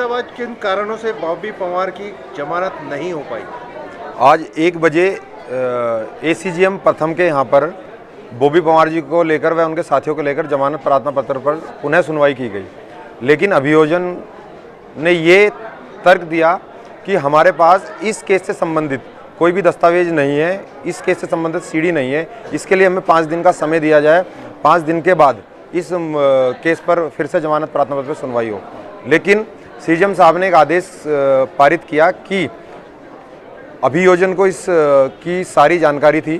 साहब, आज किन कारणों से बॉबी पवार की जमानत नहीं हो पाई? आज 1 बजे ACGM प्रथम के यहाँ पर बॉबी पवार जी को लेकर व उनके साथियों को लेकर जमानत प्रार्थना पत्र पर पुनः सुनवाई की गई। लेकिन अभियोजन ने ये तर्क दिया कि हमारे पास इस केस से संबंधित कोई भी दस्तावेज नहीं है, इस केस से संबंधित CD नहीं है, इसके लिए हमें 5 दिन का समय दिया जाए, 5 दिन के बाद इस केस पर फिर से जमानत प्रार्थना पत्र पर सुनवाई हो। लेकिन CJM साहब ने एक आदेश पारित किया कि अभियोजन को इस की सारी जानकारी थी,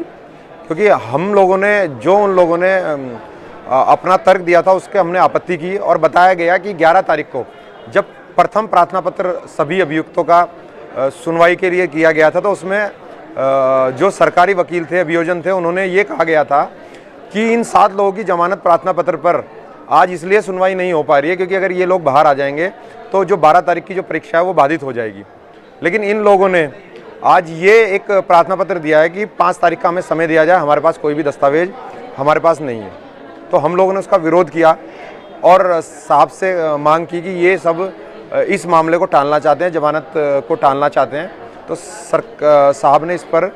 क्योंकि हम लोगों ने जो उन लोगों ने अपना तर्क दिया था उसके हमने आपत्ति की और बताया गया कि 11 तारीख को जब प्रथम प्रार्थना पत्र सभी अभियुक्तों का सुनवाई के लिए किया गया था, तो उसमें जो सरकारी वकील थे, अभियोजन थे, उन्होंने ये कहा गया था कि इन 7 लोगों की जमानत प्रार्थना पत्र पर आज इसलिए सुनवाई नहीं हो पा रही है क्योंकि अगर ये लोग बाहर आ जाएंगे तो जो 12 तारीख की जो परीक्षा है वो बाधित हो जाएगी। लेकिन इन लोगों ने आज ये एक प्रार्थना पत्र दिया है कि 5 तारीख का हमें समय दिया जाए, हमारे पास कोई भी दस्तावेज हमारे पास नहीं है। तो हम लोगों ने उसका विरोध किया और साहब से मांग की कि ये सब इस मामले को टालना चाहते हैं, जमानत को टालना चाहते हैं। तो साहब ने इस पर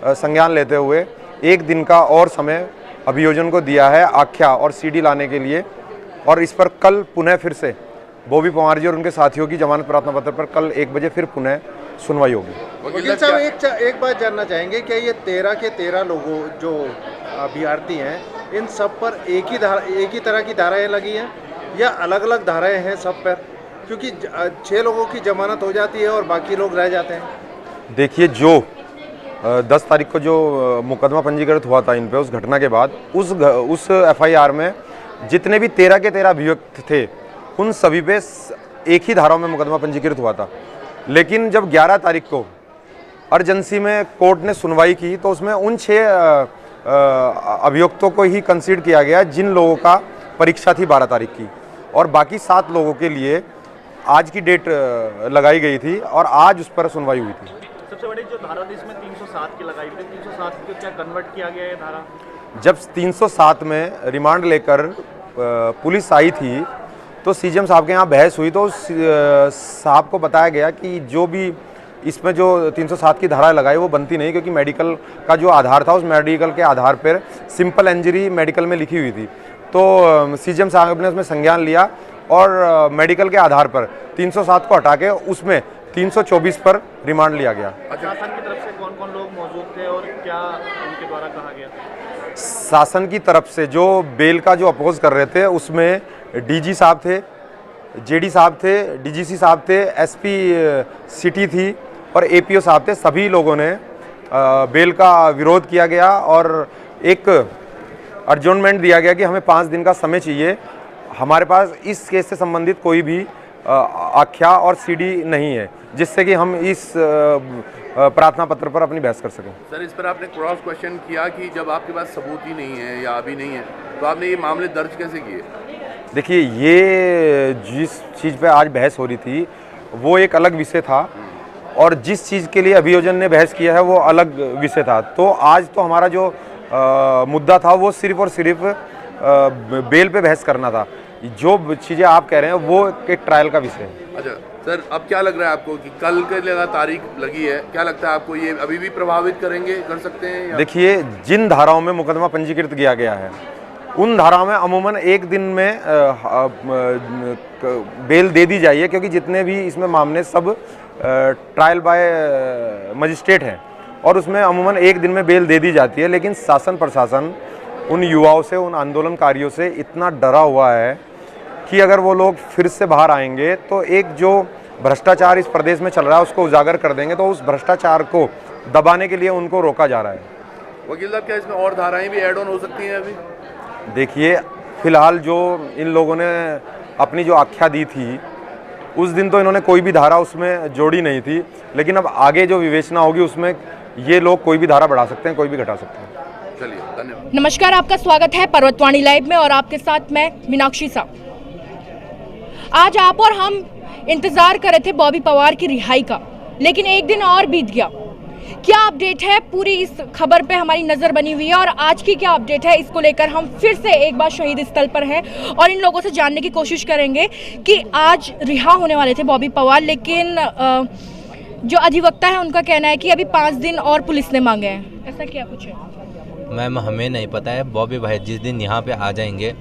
संज्ञान लेते हुए 1 दिन का और समय अभियोजन को दिया है आख्या और CD लाने के लिए, और इस पर कल पुनः फिर से बॉबी पवार जी और उनके साथियों की जमानत प्रार्थना पत्र पर कल 1 बजे फिर पुनः सुनवाई होगी। वकील साहब, एक बात जानना चाहेंगे, क्या ये 13 के 13 लोगों जो अभ्यर्थी हैं, इन सब पर एक ही तरह की धाराएं लगी हैं या अलग अलग धाराएं हैं सब पर? क्योंकि 6 लोगों की जमानत हो जाती है और बाकी लोग रह जाते हैं। देखिए, जो 10 तारीख को जो मुकदमा पंजीकृत हुआ था इन पे, उस घटना के बाद उस FIR में जितने भी 13 के 13 अभियुक्त थे, उन सभी पे एक ही धाराओं में मुकदमा पंजीकृत हुआ था। लेकिन जब 11 तारीख को अर्जेंसी में कोर्ट ने सुनवाई की तो उसमें उन 6 अभियुक्तों को ही कंसीडर किया गया जिन लोगों का परीक्षा थी 12 तारीख की, और बाकी 7 लोगों के लिए आज की डेट लगाई गई थी और आज उस पर सुनवाई हुई थी। सबसे बड़ी जो धारा थी इसमें 307 की लगाई थी, 307 को क्या कन्वर्ट किया गया है धारा? जब 307 में रिमांड लेकर पुलिस आई थी तो CJM साहब के यहाँ बहस हुई, तो साहब को बताया गया कि जो भी इसमें जो 307 की धारा लगाई वो बनती नहीं, क्योंकि मेडिकल का जो आधार था उस मेडिकल के आधार पर सिंपल इंजरी मेडिकल में लिखी हुई थी। तो CJM साहब ने उसमें संज्ञान लिया और मेडिकल के आधार पर 307 को हटा के उसमें 324 पर रिमांड लिया गया। शासन की तरफ से कौन कौन लोग मौजूद थे और क्या उनके द्वारा कहा गया? शासन की तरफ से जो बेल का जो अपोज कर रहे थे उसमें DG साहब थे, JD साहब थे, DGC साहब थे, SP सिटी थी और APO साहब थे। सभी लोगों ने बेल का विरोध किया गया और एक अर्जोनमेंट दिया गया कि हमें 5 दिन का समय चाहिए, हमारे पास इस केस से संबंधित कोई भी आख्या और CD नहीं है जिससे कि हम इस प्रार्थना पत्र पर अपनी बहस कर सकें। सर, इस पर आपने क्रॉस क्वेश्चन किया कि जब आपके पास सबूत ही नहीं है या अभी नहीं है तो आपने ये मामले दर्ज कैसे किए? देखिए, ये जिस चीज़ पे आज बहस हो रही थी वो एक अलग विषय था और जिस चीज़ के लिए अभियोजन ने बहस किया है वो अलग विषय था। तो आज तो हमारा जो मुद्दा था वो सिर्फ और सिर्फ बेल पे बहस करना था। जो चीज़ें आप कह रहे हैं वो एक ट्रायल का विषय है। अच्छा सर, अब क्या लग रहा है आपको कि कल के लगा तारीख लगी है, क्या लगता है आपको ये अभी भी प्रभावित कर सकते हैं या? देखिए, जिन धाराओं में मुकदमा पंजीकृत किया गया है उन धाराओं में अमूमन 1 दिन में बेल दे दी जाइए, क्योंकि जितने भी इसमें मामले सब ट्रायल बाय मजिस्ट्रेट हैं और उसमें अमूमन 1 दिन में बेल दे दी जाती है। लेकिन शासन प्रशासन उन युवाओं से, उन आंदोलनकारियों से इतना डरा हुआ है कि अगर वो लोग फिर से बाहर आएंगे तो एक जो भ्रष्टाचार इस प्रदेश में चल रहा है उसको उजागर कर देंगे, तो उस भ्रष्टाचार को दबाने के लिए उनको रोका जा रहा है। वकील साहब, क्या इसमें और धाराएं भी ऐड ऑन हो सकती हैं अभी? देखिए, फिलहाल जो इन लोगों ने अपनी जो आख्या दी थी उस दिन तो इन्होंने कोई भी धारा उसमें जोड़ी नहीं थी, लेकिन अब आगे जो विवेचना होगी उसमें ये लोग कोई भी धारा बढ़ा सकते हैं, कोई भी घटा सकते हैं। चलिए, धन्यवाद। नमस्कार, आपका स्वागत है पर्वतवाणी लाइव में और आपके साथ मैं मीनाक्षी साहब। आज आप और हम इंतजार कर रहे थे बॉबी पवार की रिहाई का, लेकिन 1 दिन और बीत गया। क्या अपडेट है, पूरी इस खबर पे हमारी नज़र बनी हुई है और आज की क्या अपडेट है, इसको लेकर हम फिर से एक बार शहीद स्थल पर हैं और इन लोगों से जानने की कोशिश करेंगे कि आज रिहा होने वाले थे बॉबी पवार, लेकिन जो अधिवक्ता है उनका कहना है कि अभी 5 दिन और पुलिस ने मांगे हैं। ऐसा क्या कुछ है? मैम हमें नहीं पता है। बॉबी भाई जिस दिन यहाँ पे आ जाएंगे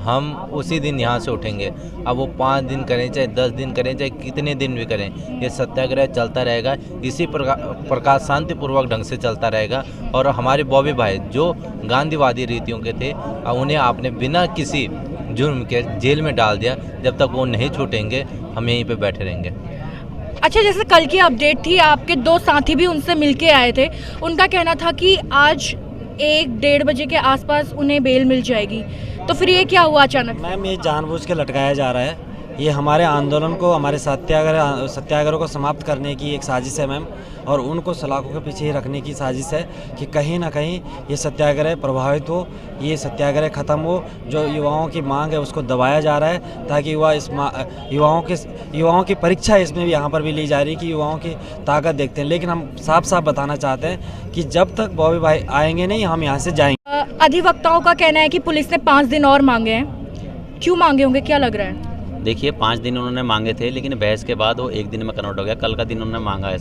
हम उसी दिन यहाँ से उठेंगे। अब वो 5 दिन करें चाहे 10 दिन करें चाहे कितने दिन भी करें, ये सत्याग्रह चलता रहेगा। इसी प्रकार शांतिपूर्वक ढंग से चलता रहेगा। और हमारे बॉबी भाई जो गांधीवादी रीतियों के थे, उन्हें आपने बिना किसी जुर्म के जेल में डाल दिया। जब तक वो नहीं छूटेंगे हम यहीं पे बैठे रहेंगे। अच्छा, जैसे कल की अपडेट थी, आपके 2 साथी भी उनसे मिलके आए थे, उनका कहना था कि आज 1-1:30 बजे के आसपास उन्हें बेल मिल जाएगी, तो फिर ये क्या हुआ अचानक? मैम ये जानबूझ के लटकाया जा रहा है। ये हमारे आंदोलन को, हमारे सत्याग्रह को समाप्त करने की एक साजिश है मैम, और उनको सलाखों के पीछे ही रखने की साजिश है कि कहीं ना कहीं ये सत्याग्रह प्रभावित हो, ये सत्याग्रह ख़त्म हो। जो युवाओं की मांग है उसको दबाया जा रहा है ताकि युवाओं की परीक्षा इसमें भी यहाँ पर भी ली जा रही है कि युवाओं की ताकत देखते हैं। लेकिन हम साफ साफ बताना चाहते हैं कि जब तक बॉबी भाई आएंगे नहीं, हम यहाँ से जाएंगे। अधिवक्ताओं का कहना है कि पुलिस ने 5 दिन और मांगे हैं। क्यों मांगे होंगे, क्या लग रहा है? देखिए 5 दिन उन्होंने मांगे थे, लेकिन बहस के बाद वो 1 दिन में कन्वर्ट हो गया। कल का दिन उन्होंने मांगा है,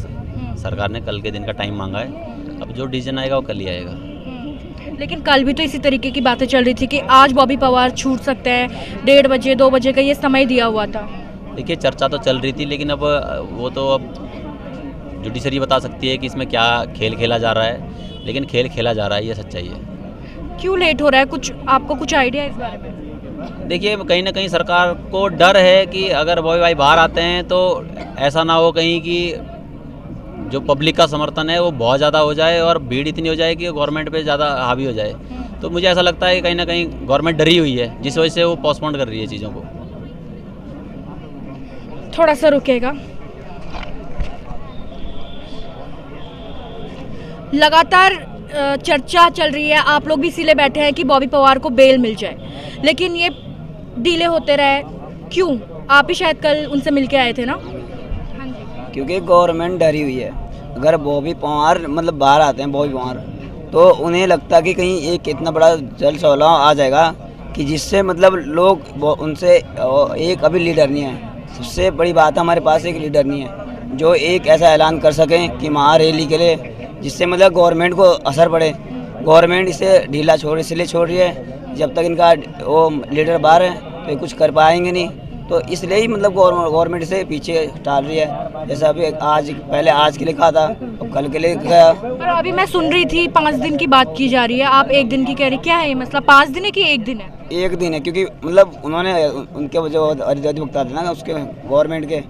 सरकार ने कल के दिन का टाइम मांगा है। अब जो डिसीजन आएगा वो कल ही आएगा। लेकिन कल भी तो इसी तरीके की बातें चल रही थी कि आज बॉबी पवार छूट सकते हैं, 1:30 बजे 2 बजे का ये समय दिया हुआ था। देखिए चर्चा तो चल रही थी, लेकिन अब वो तो अब जुडिशरी बता सकती है कि इसमें क्या खेल खेला जा रहा है। लेकिन खेल खेला जा रहा है, ये सच्चाई है। क्यों लेट हो रहा है, कुछ आपको कुछ आइडिया है इस बारे में? देखिए कहीं ना कहीं सरकार को डर है कि अगर बॉबी भाई बाहर आते हैं तो ऐसा ना हो कहीं कि जो पब्लिक का समर्थन है वो बहुत ज़्यादा हो जाए और भीड़ इतनी हो जाए कि गवर्नमेंट पे ज़्यादा हावी हो जाए। तो मुझे ऐसा लगता है कि कहीं ना कहीं गवर्नमेंट डरी हुई है, जिस वजह से वो पोस्टपोन कर रही है चीज़ों को। थोड़ा सा रुकेगा। लगातार चर्चा चल रही है, आप लोग भी इसीलिए बैठे हैं कि बॉबी पवार को बेल मिल जाए, लेकिन ये डिले होते रहे। क्यों? आप ही शायद कल उनसे मिलके आए थे ना? हाँ जी। क्योंकि गवर्नमेंट डरी हुई है। अगर बॉबी पवार मतलब बाहर आते हैं बॉबी पवार, तो उन्हें लगता कि कहीं एक इतना बड़ा जल सौला आ जाएगा कि जिससे मतलब लोग उनसे एक अभी लीडर नहीं है। सबसे बड़ी बात है हमारे पास एक लीडर नहीं है जो एक ऐसा ऐलान कर सकें कि महारैली के लिए, जिससे मतलब गवर्नमेंट को असर पड़े। गवर्नमेंट इसे ढीला इसलिए छोड़ रही है, जब तक इनका वो लीडर बाहर है तो ये कुछ कर पाएंगे नहीं। तो इसलिए ही मतलब गवर्नमेंट से पीछे टाल रही है। जैसा अभी पहले आज के लिए कहा था, अब कल के लिए गया। पर अभी मैं सुन रही थी 5 दिन की बात की जा रही है, आप 1 दिन की कह रही, क्या है ये मसला? 5 दिन है कि 1 दिन है? 1 दिन है, क्योंकि मतलब उन्होंने उनके जो अधिवक्ता थे ना उसके गवर्नमेंट के,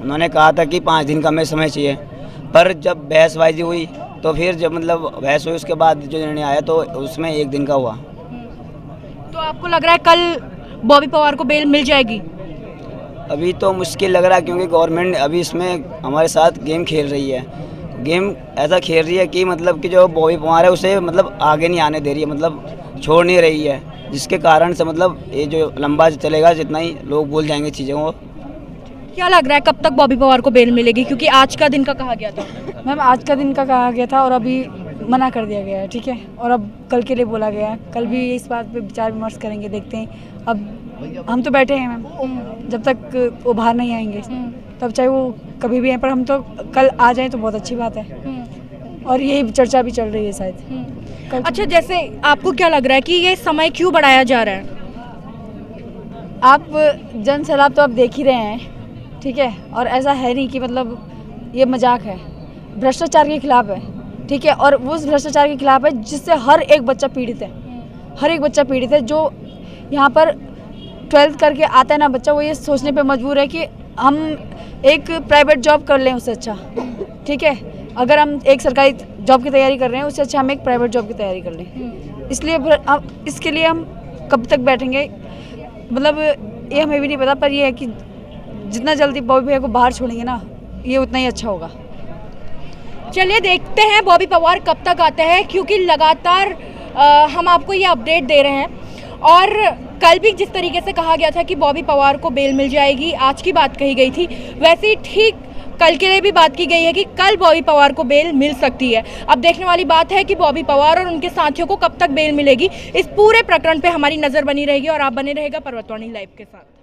उन्होंने कहा था कि 5 दिन का हमें समय चाहिए। पर जब बहसबाजी हुई तो फिर जब मतलब बहस हुई उसके बाद जो निर्णय आया तो उसमें 1 दिन का हुआ। तो आपको लग रहा है कल बॉबी पवार को बेल मिल जाएगी? अभी तो मुश्किल लग रहा है, क्योंकि गवर्नमेंट अभी इसमें हमारे साथ गेम खेल रही है। गेम ऐसा खेल रही है कि मतलब कि जो बॉबी पवार है उसे मतलब आगे नहीं आने दे रही है, मतलब छोड़ नहीं रही है, जिसके कारण से मतलब ये जो लंबा चलेगा जितना ही लोग भूल जाएंगे चीज़ों को। क्या लग रहा है कब तक बॉबी पवार को बेल मिलेगी? क्योंकि आज का दिन का कहा गया था। मैम आज का दिन का कहा गया था और अभी मना कर दिया गया है, ठीक है, और अब कल के लिए बोला गया है। कल भी इस बात पे विचार विमर्श करेंगे, देखते हैं। अब हम तो बैठे हैं मैम, जब तक वो बाहर नहीं आएंगे तब चाहे वो कभी भी हैं, पर हम तो कल आ जाएं तो बहुत अच्छी बात है। और यही चर्चा भी चल रही है शायद। अच्छा, जैसे आपको क्या लग रहा है कि ये समय क्यों बढ़ाया जा रहा है? आप जन सैलाब तो आप देख ही रहे हैं, ठीक है, और ऐसा है नहीं कि मतलब ये मजाक है। भ्रष्टाचार के खिलाफ है, ठीक है, और वो उस भ्रष्टाचार के खिलाफ है जिससे हर एक बच्चा पीड़ित है। हर एक बच्चा पीड़ित है। जो यहाँ पर 12th करके आता है ना बच्चा, वो ये सोचने पे मजबूर है कि हम एक प्राइवेट जॉब कर लें उससे अच्छा, ठीक है, अगर हम एक सरकारी जॉब की तैयारी कर रहे हैं उससे अच्छा हम एक प्राइवेट जॉब की तैयारी कर लें। इसलिए इसके लिए हम कब तक बैठेंगे मतलब ये हमें भी नहीं पता, पर ये है कि जितना जल्दी बॉबी भैया को बाहर छोड़ेंगे ना, ये उतना ही अच्छा होगा। चलिए देखते हैं बॉबी पवार कब तक आते हैं, क्योंकि लगातार हम आपको ये अपडेट दे रहे हैं। और कल भी जिस तरीके से कहा गया था कि बॉबी पवार को बेल मिल जाएगी, आज की बात कही गई थी, वैसे ही ठीक कल के लिए भी बात की गई है कि कल बॉबी पवार को बेल मिल सकती है। अब देखने वाली बात है कि बॉबी पवार और उनके साथियों को कब तक बेल मिलेगी। इस पूरे प्रकरण पे हमारी नजर बनी रहेगी और आप बने रहेगा पर्वतवाणी लाइव के साथ।